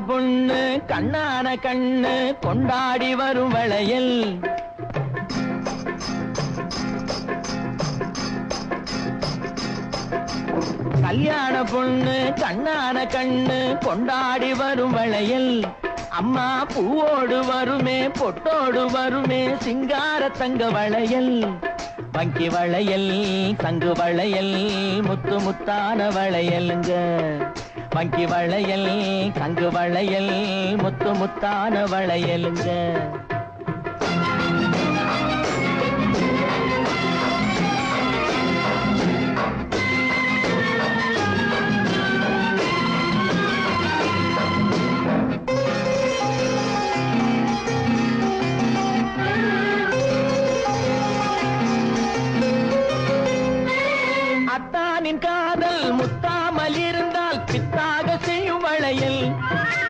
பொண்ணு கண்ணான கண்ணு கொண்டாடி வரும் வளையல் கல்யாண பொண்ணு கண்ணான கண்ணு கொண்டாடி வரும் வளையல் அம்மா பூவோடு வருமே பொட்டோடு வருமே சிங்கார தங்க வளையல் வங்கி வளையல் தங்கு வளையல் முத்து முத்தான வளையலுங்க வங்கி வளையல் தங்கு வளையல் முத்து முத்தான வளையலுங்க